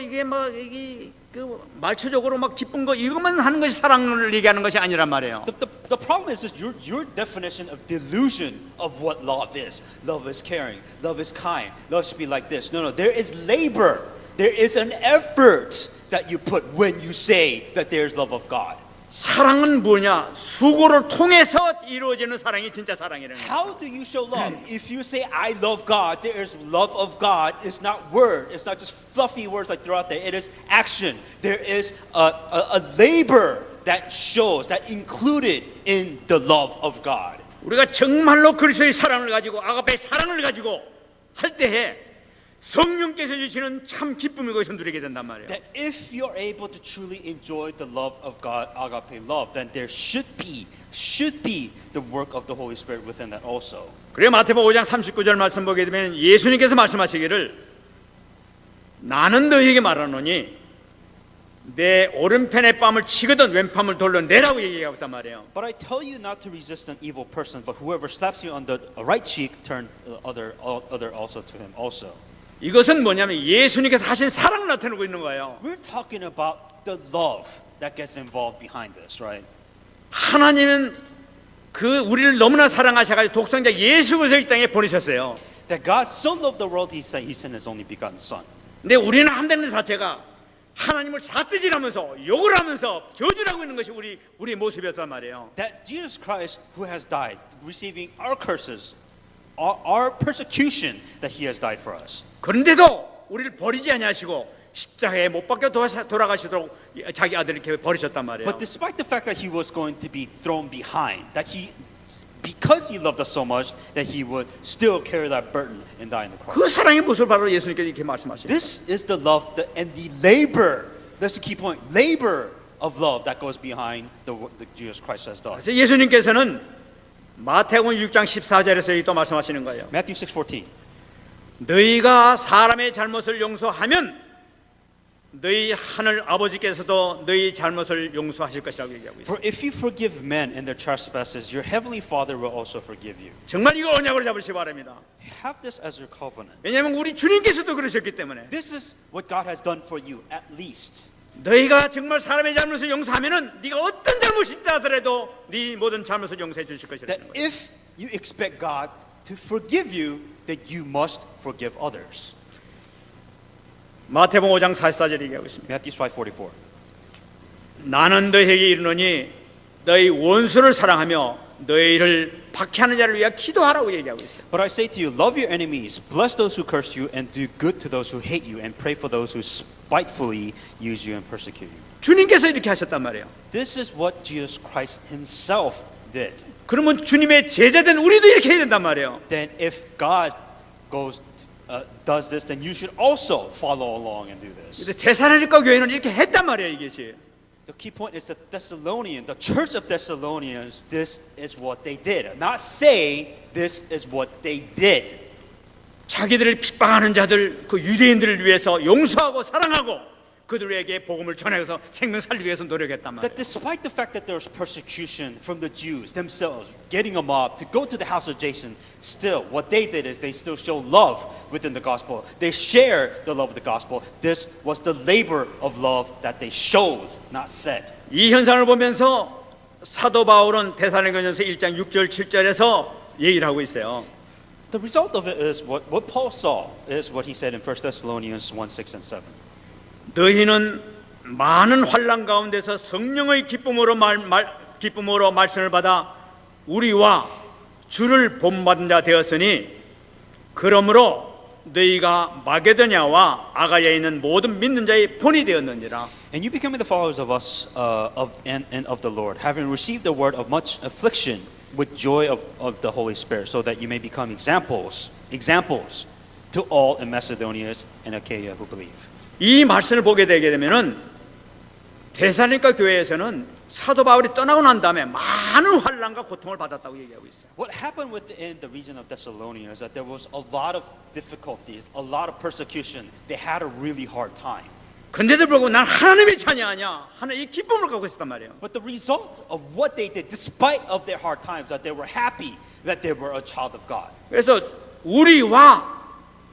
이게 그 말초적으로 막 기쁜 거 이것만 하는 것이 사랑을 얘기하는 것이 아니란 말이에요. The problem is your definition of delusion of what love is. Love is caring. Love is kind. Love should be like this. No, there is labor. There is an effort that you put when you say that there is love of God. 사랑은 뭐냐? 수고를 통해서 이루어지는 사랑이 진짜 사랑이라는 거예요. How do you show love? If you say I love God, there is love of God. It's not word. It's not just fluffy words like throughout there. It is action. There is a labor that shows that included in the love of God. 우리가 정말로 그리스도의 사랑을 가지고 아가페의 사랑을 가지고 할 때에 성령께서 주시는 참 기쁨을 거기서 누리게 된단 말이에요. That if you're able to truly enjoy the love of God, agape love, then there should be the work of the Holy Spirit within that also. 그래 마태복음 5장 39절 말씀 보게 되면 예수님께서 말씀하시기를 나는 너희에게 말하노니 내 오른편의 뺨을 치거든 왼편을 돌려내라고 얘기하고 있단 말이에요. But I tell you not to resist an evil person, but whoever slaps you on the right cheek, turn the other also to him also. 이것은 뭐냐면 예수님께서 하신 사랑을 나타내고 있는 거예요. We're talking about the love that gets involved behind this, right? 하나님은 그 우리를 너무나 사랑하셔가지고 독생자 예수 그리스도를 이 땅에 보내셨어요. That God so loved the world, He sent His only begotten Son. 근데 우리는 한다는 자체가 하나님을 삿대질하면서 욕을 하면서 저주하고 있는 것이 우리의 모습이었단 말이에요. That Jesus Christ, who has died, receiving our curses, our persecution, that He has died for us. 그런데도 우리를 버리지 아니하시고 십자가에 못 박혀 돌아가시도록 자기 아들을 이렇게 버리셨단 말이에요. But despite the fact that He was going to be thrown behind, that because He loved us so much, that He would still carry that burden and die on the cross. 그 사랑의 모습을 바로 예수님께서 이렇게 말씀하시죠. This is the love and the labor. That's the key point. Labor of love that goes behind the Jesus Christ has done. 그래서 예수님께서는 마태복음 6장 14절에서 또 말씀하시는 거예요. Matthew 6:14. 너희가 사람의 잘못을 용서하면 너희 하늘 아버지께서도 너희 잘못을 용서하실 것이라고 얘기하고 있어요. For if you forgive men and their trespasses, your heavenly Father will also forgive you. 정말 이거 언약으로 잡으시기 바랍니다. Have this as your covenant. 왜냐하면 우리 주님께서도 그러셨기 때문에 This is what God has done for you, at least. 너희가 정말 사람의 잘못을 용서하면은 네가 어떤 잘못이 있다 하더라도 네 모든 잘못을 용서해 주실 That 것이라는 거예요. if you expect God to forgive you, that you must forgive others. 마태복음 5장 44절 얘기하고 있습니다. Matthew 5:44. 나는 너희에게 이르노니 너희 원수를 사랑하며 너희를 박해하는 자를 위하여 기도하라고 얘기하고 있어요. But I say to you, love your enemies, bless those who curse you, and do good to those who hate you, and pray for those who spitefully use you and persecute you. 주님께서 이렇게 하셨단 말이에요. This is what Jesus Christ Himself did. 그러면 주님의 제자된 우리도 이렇게 해야 된단 말이에요. Then if God does this, then you should also follow along and do this. 그래서 데살로니가 교회는 이렇게 했단 말이에요, 이것이. The key point is that the church of Thessalonians, this is what they did. Not say this is what they did. 자기들을 핍박하는 자들, 그 유대인들을 위해서 용서하고 사랑하고 그들에게 복음을 전해서 생명 살리기 위해서 노력했단 말이에요. That despite the fact that there was persecution from the Jews themselves, getting a mob to go to the house of Jason, still what they did is they still show love within the gospel. They share the love of the gospel. This was the labor of love that they showed, not said. 이 현상을 보면서 사도 바울은 데살로니가전서 1장 6절 7절에서 얘기를 하고 있어요. The result of it is what Paul saw is what he said in 1 Thessalonians 1, 6 and 7. 너희는 많은 환난 가운데서 성령의 기쁨으로 말씀을 받아 우리와 주를 본받은 자 되었으니 그러므로 너희가 마게도냐와 아가야에 있는 모든 믿는 자의 본이 되었느니라. And you becoming the followers of us and of the Lord, having received the word of much affliction with joy of the Holy Spirit, so that you may become examples to all in Macedonia and Achaia who believe. 이 말씀을 보게 되게 되면은 데살로니가 교회에서는 사도 바울이 떠나고 난 다음에 많은 환난과 고통을 받았다고 얘기하고 있어요. What happened within the region of Thessalonica is that there was a lot of difficulties, a lot of persecution. They had a really hard time. 근데도 불구하고 난 하나님의 자녀하냐 하는 이 기쁨을 갖고 있었단 말이에요. But the result of what they did, despite of their hard times, that they were happy that they were a child of God. 그래서 우리와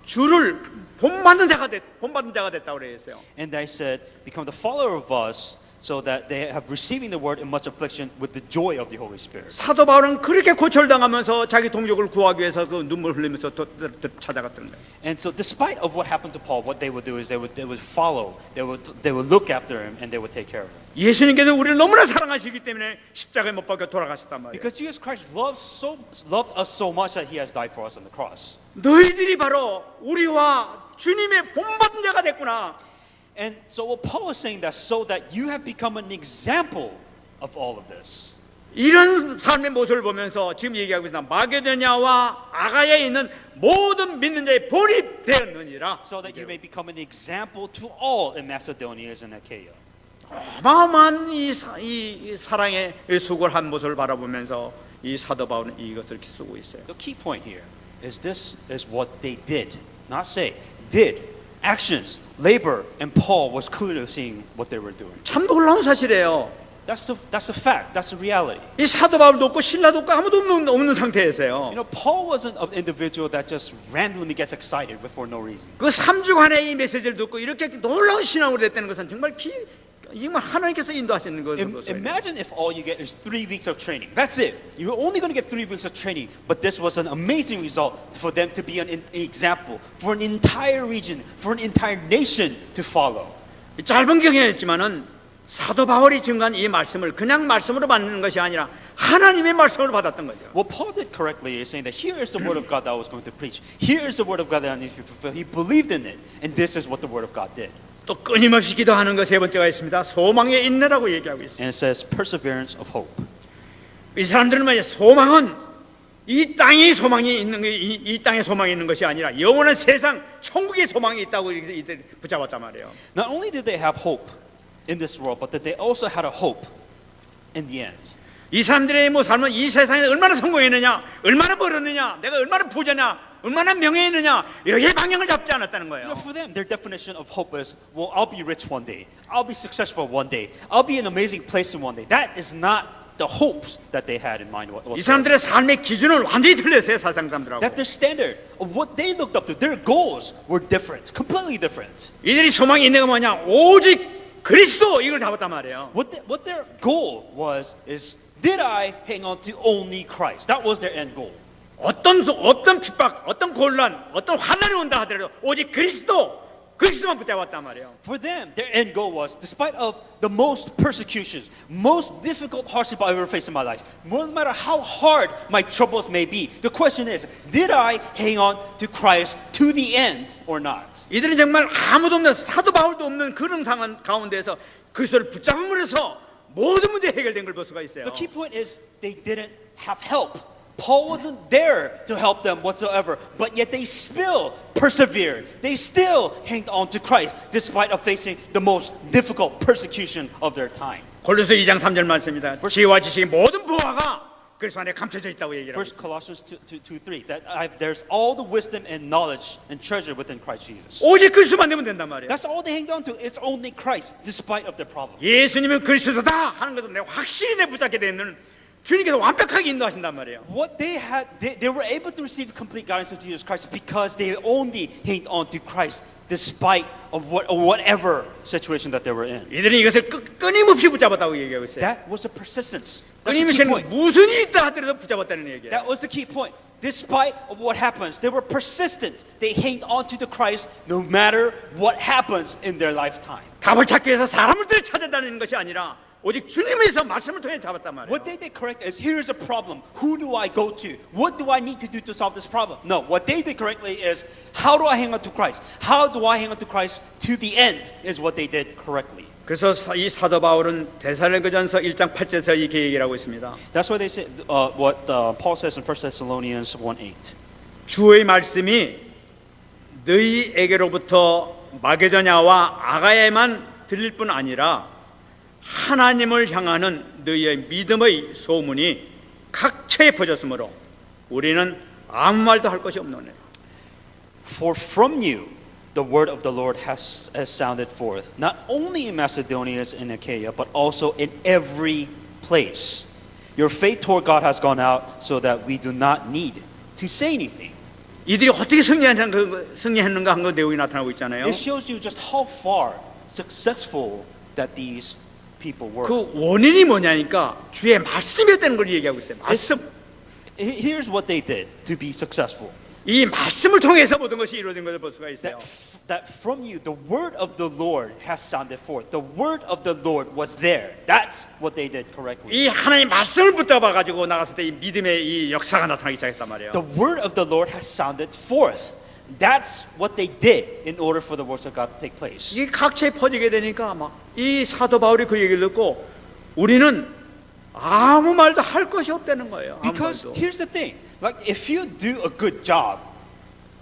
주를 본받는 자가 됐다고 그랬어요. And they said, become the follower of us, so that they have receiving the word in much affliction with the joy of the Holy Spirit. 사도 바울은 그렇게 고철당하면서 자기 동족을 구하기 위해서 그 눈물 흘리면서 찾아갔던 거예요. And so, despite of what happened to Paul, what they would do is they would follow, they would look after him, and they would take care of him. 예수님께서 우리를 너무나 사랑하시기 때문에 십자가에 못 박혀 돌아가셨단 말이에요. Because Jesus Christ loved us so much that He has died for us on the cross. 너희들이 바로 우리와 주님의 본받은 자가 됐구나. And so, what Paul is saying that so that you have become an example of all of this. 이런 삶의 모습을 보면서 지금 얘기하고 있다. 마게도냐와 아가야에 있는 모든 믿는 자의 본이 되었느니라. So that you may become an example to all in Macedonia and Achaia. 어마어마한 이 사랑의 수고를 한 모습을 바라보면서 이 사도 바울은 이것을 쓰고 있어요. The key point here is this is what they did, not say, did, actions, labor, and Paul was clearly seeing what they were doing. 참 놀라운 사실이에요. That's the fact. That's the reality. 이 사도 바울도 없고 신라도 없고 아무도 없는 상태에서요. You know, Paul wasn't an individual that just randomly gets excited for no reason. 그 3주간의 이 메시지를 듣고 이렇게 놀라운 신앙으로 됐다는 것은 정말 하나님께서 인도하시는 것으로. Imagine if all you get is 3 weeks of training. That's it. You're only going to get 3 weeks of training, but this was an amazing result for them to be an example for an entire region, for an entire nation to follow. 짧은 경험이었지만은 사도 바울이 증거한 이 말씀을 그냥 말씀으로 받는 것이 아니라 하나님의 말씀으로 받았던 거죠. What Paul did correctly is saying that here is the word of God that I was going to preach. Here is the word of God that needs to be fulfilled. He believed in it, and this is what the word of God did. 또 끊임없이 기도하는 것 세 번째가 있습니다. 소망의 인내라고 얘기하고 있습니다. And it says perseverance of hope. 이 사람들은 말이야 소망은 이 땅의 소망이 있는 이 땅의 소망이 있는 것이 아니라 영원한 세상 천국의 소망이 있다고 이들 붙잡았단 말이에요. Not only did they have hope in this world, but that they also had a hope in the end. 이 사람들의 뭐 삶은 이 세상에 얼마나 성공했느냐, 얼마나 벌었느냐, 내가 얼마나 부자냐, 얼마나 명예했느냐 이렇게 방향을 잡지 않았다는 거예요. You know, for them, their definition of hope is, well, I'll be rich one day, I'll be successful one day, I'll be in an amazing place in one day. That is not the hopes that they had in mind. 이 사람들의 삶의 기준은 완전히 틀렸어요, 사상 사람들하고. That their standard of what they looked up to, their goals were different, completely different. 이들이 소망이 있는 게 뭐냐? 오직 그리스도 이걸 잡았단 말이에요. What their goal was is, did I hang on to only Christ? That was their end goal. 어떤 핍박, 어떤 곤란, 어떤 환난이 온다 하더라도 오직 그리스도만 붙잡았단 말이에요. For them, their end goal was, despite of the most persecutions, most difficult hardship I ever faced in my life, no matter how hard my troubles may be, the question is, did I hang on to Christ to the end or not? 이들은 정말 아무도 없는 사도 바울도 없는 그런 상황 가운데서 그리스도를 붙잡음으로 해서 모든 문제 해결된 걸 볼 수가 있어요. The key point is they didn't have help. Paul wasn't there to help them whatsoever, but yet they still persevered. They still hanged on to Christ despite of facing the most difficult persecution of their time. 골로새 2장 3절 말씀입니다. 지혜와 지식의 모든 부하가 그리스도 안에 감춰져 있다고 얘기를 하고 First Colossians 2:3 that there's all the wisdom and knowledge and treasure within Christ Jesus. 오직 그리스도만 되면 된단 말이에요. That's all they hanged on to. It's only Christ despite of their problem. 예수님은 그리스도다 하는 것을 내가 확실히 붙잡게 되는 주님께서 완벽하게 인도하신단 말이에요. What they had, they were able to receive complete guidance of Jesus Christ because they only hanged on to Christ despite of whatever situation that they were in. 이들은 이것을 끊임없이 붙잡았다고 얘기하고 있어요. That was the persistence. That's the key 끊임없이 point. 무슨 일이 있다 하더라도 붙잡았다는 얘기예요. That was the key point. Despite of what happens, they were persistent. They hanged on to the Christ no matter what happens in their lifetime. 답을 찾기 위해서 사람을 찾아다니는 것이 아니라 오직 주님에서 말씀을 통해 잡았단 말이에요. What they did correct is here's a problem. Who do I go to? What do I need to do to solve this problem? No, what they did correctly is how do I hang on to Christ? How do I hang on to Christ to the end is what they did correctly. 그래서 이 사도 바울은 데살로니가전서 1장 8절에서 이렇게 얘기를 하고 있습니다. That's why they say what Paul says in 1 Thessalonians 1:8. 주의 말씀이 너희에게로부터 마게도냐와 아가야에만 들릴 뿐 아니라 하나님을 향하는 너희의 믿음의 소문이 각처에 퍼졌으므로 우리는 아무 말도 할 것이 없노니라. For from you the word of the Lord has sounded forth, not only in Macedonia and Achaia, but also in every place. Your faith toward God has gone out, so that we do not need to say anything. 이들이 어떻게 승리했는가 한 그 내용이 나타나고 있잖아요. It shows you just how far successful that these people were. 그 원인이 뭐냐니까 주의 말씀이었다는 걸 얘기하고 있어요. 말씀. Here's what they did to be successful. 이 말씀을 통해서 모든 것이 이루어진 것을 볼 수가 있어요. That from you, the word of the Lord has sounded forth. The word of the Lord was there. That's what they did correctly. 이 하나님 말씀을 붙잡아 가지고 나갔을 때 이 믿음의 이 역사가 나타나기 시작했단 말이에요. The word of the Lord has sounded forth. That's what they did in order for the works of God to take place. 이게 각처에 퍼지게 되니까 막 이 사도 바울이 그 얘기를 듣고 우리는 아무 말도 할 것이 없다는 거예요. 아무 Because 말도. here's the thing. Like if you do a good job,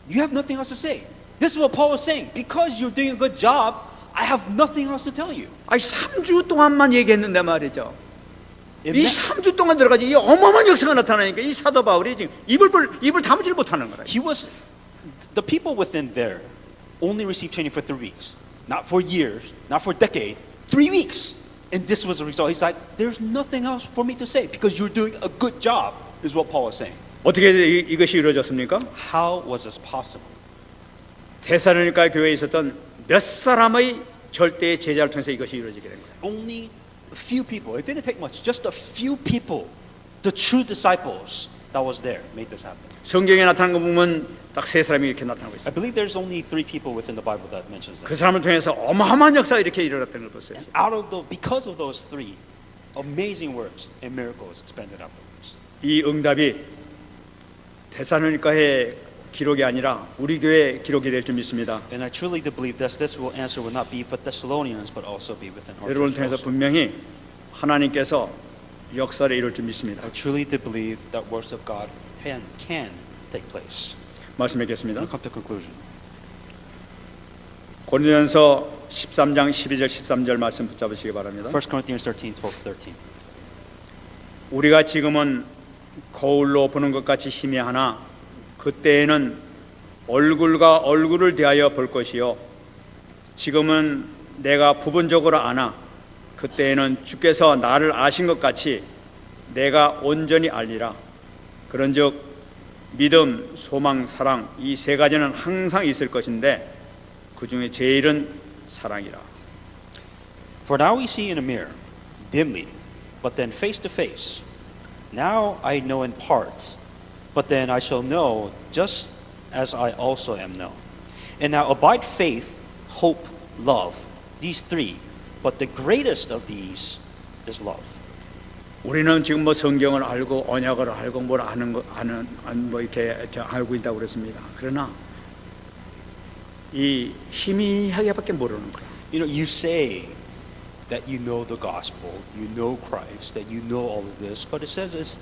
you have nothing else to say. This is what Paul was saying. Because you're doing a good job, I have nothing else to tell you. 아니 3주 동안만 얘기했는데 말이죠. It 이 meant- 3주 동안 들어가지 이 어마어마한 역사가 나타나니까 이 사도 바울이 지금 입을 다물질 못하는 거예요. He was, the people within there only received training for 3 weeks. Not for years, not for a decade, 3 weeks. And this was the result. He's like, there's nothing else for me to say because you're doing a good job, is what Paul was saying. 어떻게 이것이 이루어졌습니까? How was this possible? 데살로니가 교회에 있었던 몇 사람의 절대의 제자를 통해서 이것이 이루어지게 된 거예요. Only a few people. It didn't take much. Just a few people, the true disciples that was there, made this happen. 성경에 나타난 거 보면 딱 세 사람이 이렇게 나타나고 I 있어요. believe there's only 3 people within the Bible that mentions 그 that. 사람을 통해서 어마어마한 역사가 이렇게 일어났다는 걸 봤어요. Because of those 3, amazing works and miracles expanded afterwards. 이 응답이 데살로니가의 기록이 아니라 우리 교회 기록이 될 줄 믿습니다. And I truly do believe that this answer will not be for Thessalonians, but also be within our 여러분을 church 통해서 also. 분명히 하나님께서 역사를 이룰 줄 믿습니다. I truly do believe that works of God can take place. 말씀드리겠습니다. We'll come to conclusion. 고린도전서 13장 12절 13절 말씀 붙잡으시기 바랍니다. 1 Corinthians 13, 12, 13. 우리가 지금은 거울로 보는 것 같이 희미하나 그때에는 얼굴과 얼굴을 대하여 볼 것이요 지금은 내가 부분적으로 아나 그때에는 주께서 나를 아신 것 같이 내가 온전히 알리라. 그런즉 믿음, 소망, 사랑 이 세 가지는 항상 있을 것인데 그 중에 제일은 사랑이라. For now we see in a mirror, dimly, but then face to face. Now I know in part, but then I shall know just as I also am known. And now abide faith, hope, love, these 3, but the greatest of these is love. 우리는 지금 뭐 성경을 알고 언약을 알고 뭘 아는 뭐 이렇게 알고 있다고 그랬습니다. 그러나 이 희미하게밖에 모르는 거야. You know, you say that you know the gospel, you know Christ, that you know all of this, but it says it's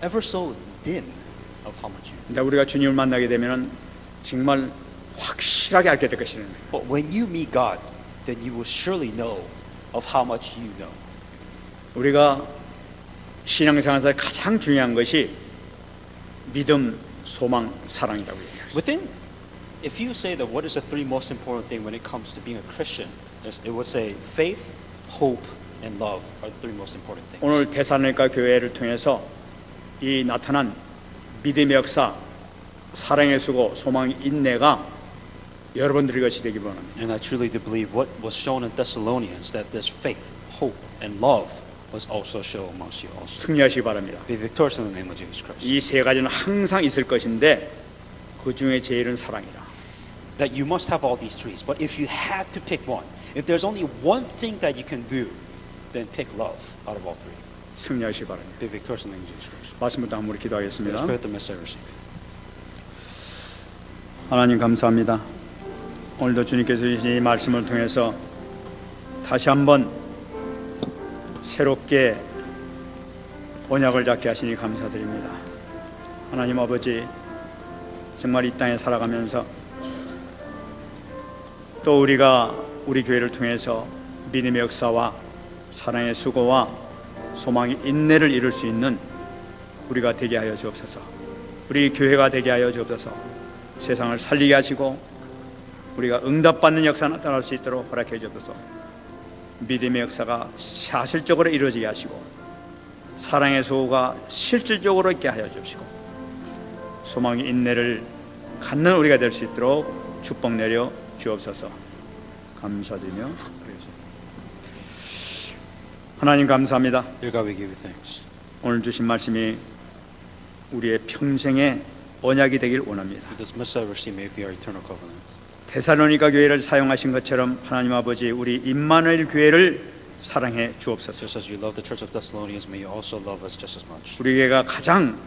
ever so dim of how much you know. 근데 우리가 주님을 만나게 되면은 정말 확실하게 알게 될 것이는. But when you meet God, then you will surely know of how much you know. 우리가 신앙생활에서 가장 중요한 것이 믿음, 소망, 사랑이라고 얘기해요. Within, if you say that what is the 3 most important thing when it comes to being a Christian, it would say faith, hope, and love are the three most important things. 오늘 데살로니가 교회를 통해서 이 나타난 믿음의 역사, 사랑의 수고, 소망의 인내가 여러분들의 것이 되기 원합니다. And I truly do believe what was shown in Thessalonians, that this faith, hope, and love was also shown amongst you also. 승리하시기 바랍니다. Be victorious in the name of Jesus Christ. 이 세 가지는 항상 있을 것인데 그 중에 제일은 사랑이라. That you must have all these threes, but if you had to pick one, if there's only one thing that you can do, then pick love out of all three. 승리하시기 바랍니다. Be victorious in the name of Jesus Christ. 말씀부터 한번 Let's 기도하겠습니다. pray the message I received. 하나님 감사합니다. 오늘도 주님께서 주신 이 말씀을 통해서 다시 한번 새롭게 언약을 잡게 하시니 감사드립니다. 하나님 아버지, 정말 이 땅에 살아가면서 또 우리가 우리 교회를 통해서 믿음의 역사와 사랑의 수고와 소망의 인내를 이룰 수 있는 우리가 되게 하여 주옵소서. 우리 교회가 되게 하여 주옵소서. 세상을 살리게 하시고 우리가 응답받는 역사 나타날 수 있도록 허락해 주옵소서. 믿음의 역사가 사실적으로 이루어지게 하시고 사랑의 수고가 실질적으로 있게 하여 주시고 소망의 인내를 갖는 우리가 될 수 있도록 축복 내려 주옵소서. 감사드리며 하나님 감사합니다. Dear God, we give you thanks. 오늘 주신 말씀이 우리의 평생의 언약이 되길 원합니다. This message I received may be our eternal covenant. 데살로니가 교회를 사용하신 것처럼 하나님 아버지 우리 임마누엘 교회를 사랑해 주옵소서. Just as you love the church of Thessalonians, may you also love us just as much. 우리 교회가 가장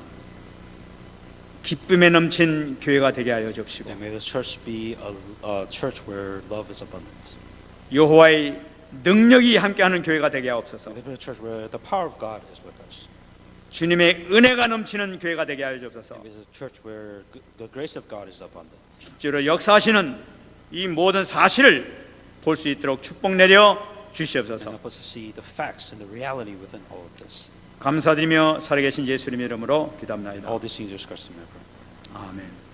기쁨에 넘친 교회가 되게 하여 주옵시고 And may this church be a church where love is abundant. 여호와의 능력이 함께하는 교회가 되게 하옵소서. May it be a church where the power of God is with us. 주님의 은혜가 넘치는 교회가 되게 하여 주옵소서. May it be a church where the grace of God is abundant. 실제로 역사하시는 이 모든 사실을 볼 수 있도록 축복 내려 And 주시옵소서. help us to see the facts and the reality within all of this. 감사드리며 살아계신 예수님의 이름으로 기도합나이다. All these things are discussed in my prayer. 아멘.